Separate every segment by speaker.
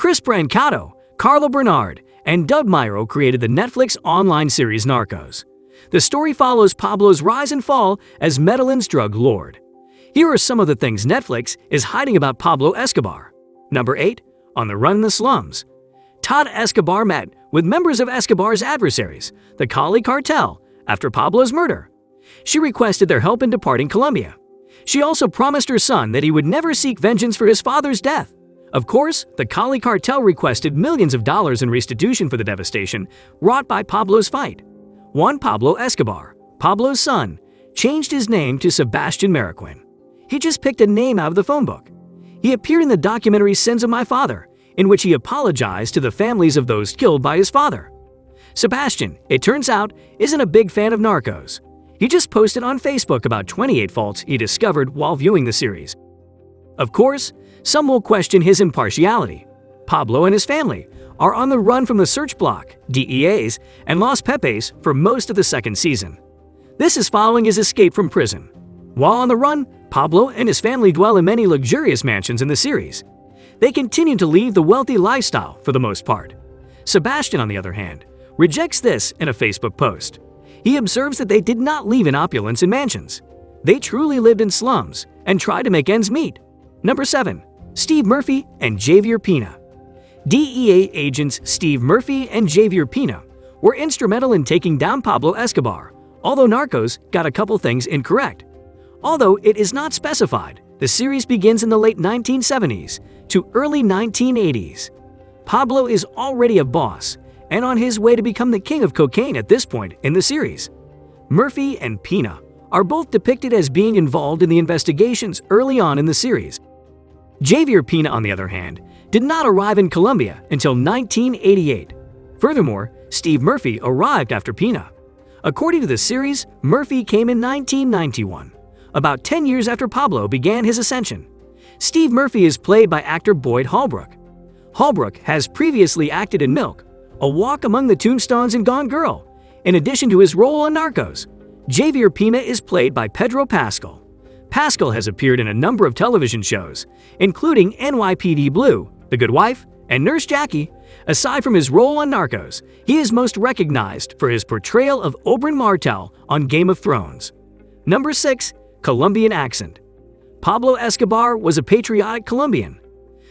Speaker 1: Chris Brancato, Carlo Bernard, and Doug Myro created the Netflix online series Narcos. The story follows Pablo's rise and fall as Medellin's drug lord. Here are some of the things Netflix is hiding about Pablo Escobar. Number 8. On the run in the slums. Todd Escobar met with members of Escobar's adversaries, the Cali cartel, after Pablo's murder. She requested their help in departing Colombia. She also promised her son that he would never seek vengeance for his father's death. Of course, the Cali cartel requested millions of dollars in restitution for the devastation wrought by Pablo's fight. Juan Pablo Escobar, Pablo's son, changed his name to Sebastian Mariquin. He just picked a name out of the phone book. He appeared in the documentary Sins of My Father, in which he apologized to the families of those killed by his father. Sebastian, it turns out, isn't a big fan of Narcos. He just posted on Facebook about 28 faults he discovered while viewing the series. Of course, some will question his impartiality. Pablo and his family are on the run from the search block, DEAs, and Los Pepes for most of the second season. This is following his escape from prison. While on the run, Pablo and his family dwell in many luxurious mansions in the series. They continue to lead the wealthy lifestyle for the most part. Sebastian, on the other hand, rejects this in a Facebook post. He observes that they did not live in opulence in mansions. They truly lived in slums and tried to make ends meet. Number 7. Steve Murphy and Javier Pina. DEA agents Steve Murphy and Javier Pina were instrumental in taking down Pablo Escobar, although Narcos got a couple things incorrect. Although it is not specified, the series begins in the late 1970s to early 1980s. Pablo is already a boss and on his way to become the king of cocaine at this point in the series. Murphy and Pina are both depicted as being involved in the investigations early on in the series. Javier Pina, on the other hand, did not arrive in Colombia until 1988. Furthermore, Steve Murphy arrived after Pina. According to the series, Murphy came in 1991, about 10 years after Pablo began his ascension. Steve Murphy is played by actor Boyd Holbrook. Holbrook has previously acted in Milk, A Walk Among the Tombstones, and Gone Girl. In addition to his role on Narcos, Javier Pina is played by Pedro Pascal. Pascal has appeared in a number of television shows, including NYPD Blue, The Good Wife, and Nurse Jackie. Aside from his role on Narcos, he is most recognized for his portrayal of Oberyn Martell on Game of Thrones. Number 6. Colombian accent. Pablo Escobar was a patriotic Colombian.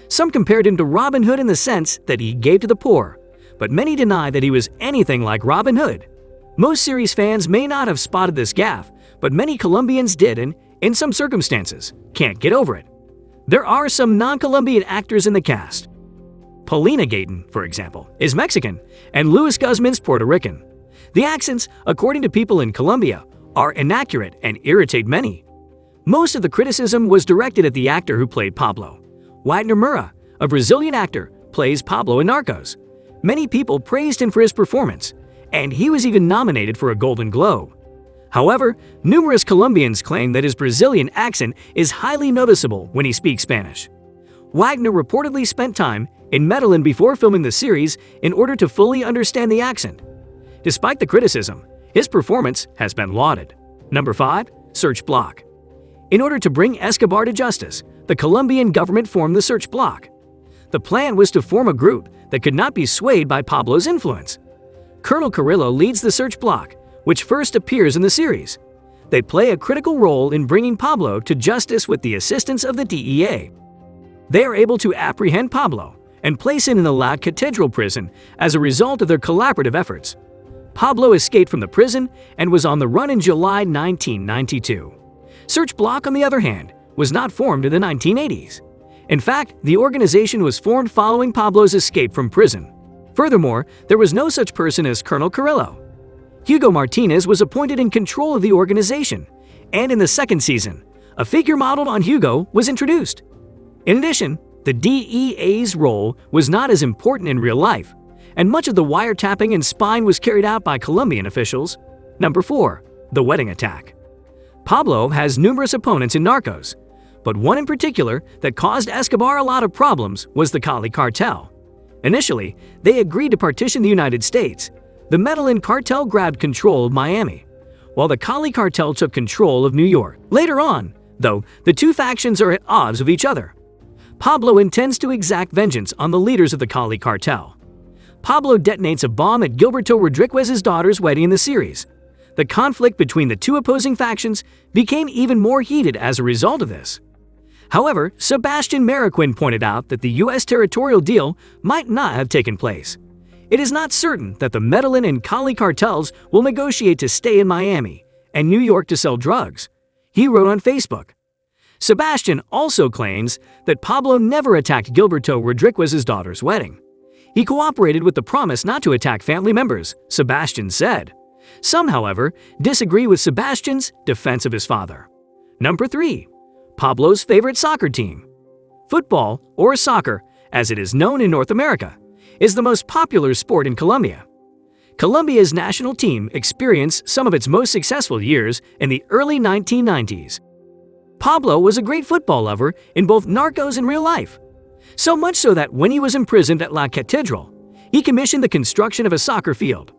Speaker 1: Some compared him to Robin Hood in the sense that he gave to the poor, but many deny that he was anything like Robin Hood. Most series fans may not have spotted this gaffe, but many Colombians did and, in some circumstances, can't get over it. There are some non-Colombian actors in the cast. Paulina Gayton, for example, is Mexican, and Luis Guzman's Puerto Rican. The accents, according to people in Colombia, are inaccurate and irritate many. Most of the criticism was directed at the actor who played Pablo. Wagner Moura, a Brazilian actor, plays Pablo in Narcos. Many people praised him for his performance, and he was even nominated for a Golden Globe. However, numerous Colombians claim that his Brazilian accent is highly noticeable when he speaks Spanish. Wagner reportedly spent time in Medellin before filming the series in order to fully understand the accent. Despite the criticism, his performance has been lauded. Number 5. Search Block. In order to bring Escobar to justice, the Colombian government formed the Search Block. The plan was to form a group that could not be swayed by Pablo's influence. Colonel Carrillo leads the Search Block, which first appears in the series. They play a critical role in bringing Pablo to justice with the assistance of the DEA. They are able to apprehend Pablo and place him in the La Cathedral prison as a result of their collaborative efforts. Pablo escaped from the prison and was on the run in July 1992. Search Block, on the other hand, was not formed in the 1980s. In fact, the organization was formed following Pablo's escape from prison. Furthermore, there was no such person as Colonel Carrillo. Hugo Martinez was appointed in control of the organization, and in the second season, a figure modeled on Hugo was introduced. In addition, the DEA's role was not as important in real life, and much of the wiretapping and spying was carried out by Colombian officials. Number 4. The Wedding Attack. Pablo has numerous opponents in Narcos, but one in particular that caused Escobar a lot of problems was the Cali cartel. Initially, they agreed to partition the United States. The Medellin cartel grabbed control of Miami, while the Cali cartel took control of New York. Later on, though, the two factions are at odds with each other. Pablo intends to exact vengeance on the leaders of the Cali cartel. Pablo detonates a bomb at Gilberto Rodriguez's daughter's wedding in the series. The conflict between the two opposing factions became even more heated as a result of this. However, Sebastian Mariquin pointed out that the U.S. territorial deal might not have taken place. It is not certain that the Medellin and Cali cartels will negotiate to stay in Miami and New York to sell drugs, he wrote on Facebook. Sebastian also claims that Pablo never attacked Gilberto Rodriguez's daughter's wedding. He cooperated with the promise not to attack family members, Sebastian said. Some, however, disagree with Sebastian's defense of his father. Number 3. Pablo's favorite soccer team. Football, or soccer, as it is known in North America, is the most popular sport in Colombia. Colombia's national team experienced some of its most successful years in the early 1990s. Pablo was a great football lover in both Narcos and real life. So much so that when he was imprisoned at La Catedral, he commissioned the construction of a soccer field.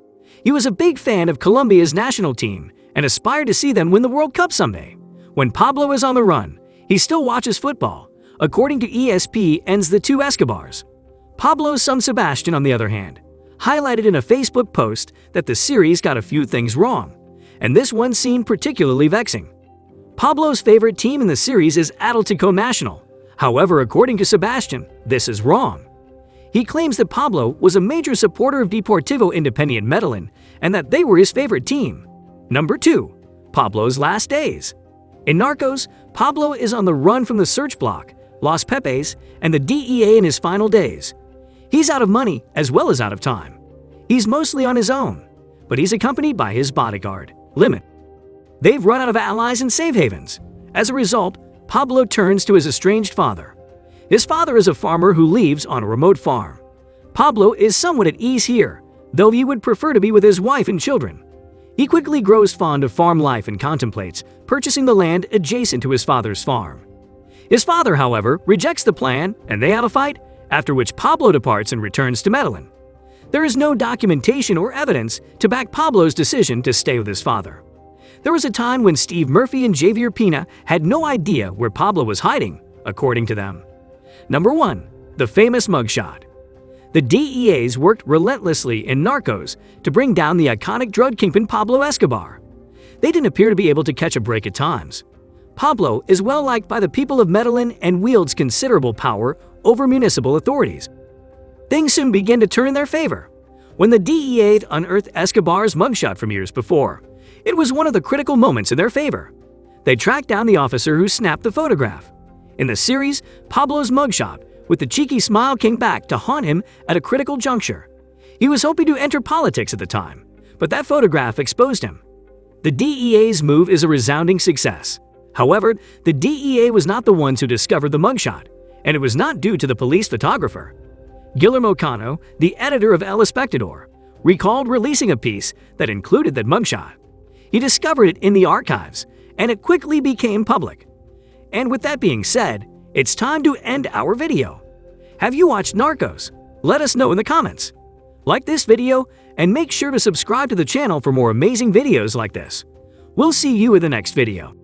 Speaker 1: He was a big fan of Colombia's national team and aspired to see them win the World Cup someday. When Pablo is on the run, he still watches football, according to ESPN's The Two Escobars. Pablo's son Sebastian, on the other hand, highlighted in a Facebook post that the series got a few things wrong, and this one seemed particularly vexing. Pablo's favorite team in the series is Atlético Nacional. However, according to Sebastian, this is wrong. He claims that Pablo was a major supporter of Deportivo Independiente Medellin and that they were his favorite team. Number 2. Pablo's last days. In Narcos, Pablo is on the run from the search block, Los Pepes, and the DEA in his final days. He's out of money as well as out of time. He's mostly on his own, but he's accompanied by his bodyguard, Limit. They've run out of allies and safe havens. As a result, Pablo turns to his estranged father. His father is a farmer who lives on a remote farm. Pablo is somewhat at ease here, though he would prefer to be with his wife and children. He quickly grows fond of farm life and contemplates purchasing the land adjacent to his father's farm. His father, however, rejects the plan and they have a fight, after which Pablo departs and returns to Medellin. There is no documentation or evidence to back Pablo's decision to stay with his father. There was a time when Steve Murphy and Javier Pina had no idea where Pablo was hiding, according to them. Number 1. The famous mugshot. The DEAs worked relentlessly in Narcos to bring down the iconic drug kingpin Pablo Escobar. They didn't appear to be able to catch a break at times. Pablo is well liked by the people of Medellin and wields considerable power over municipal authorities. Things soon began to turn in their favor. When the DEA unearthed Escobar's mugshot from years before, it was one of the critical moments in their favor. They tracked down the officer who snapped the photograph. In the series, Pablo's mugshot, with the cheeky smile, came back to haunt him at a critical juncture. He was hoping to enter politics at the time, but that photograph exposed him. The DEA's move is a resounding success. However, the DEA was not the ones who discovered the mugshot, and it was not due to the police photographer. Guillermo Cano, the editor of El Espectador, recalled releasing a piece that included that mugshot. He discovered it in the archives, and it quickly became public. And with that being said, it's time to end our video. Have you watched Narcos? Let us know in the comments. Like this video and make sure to subscribe to the channel for more amazing videos like this. We'll see you in the next video.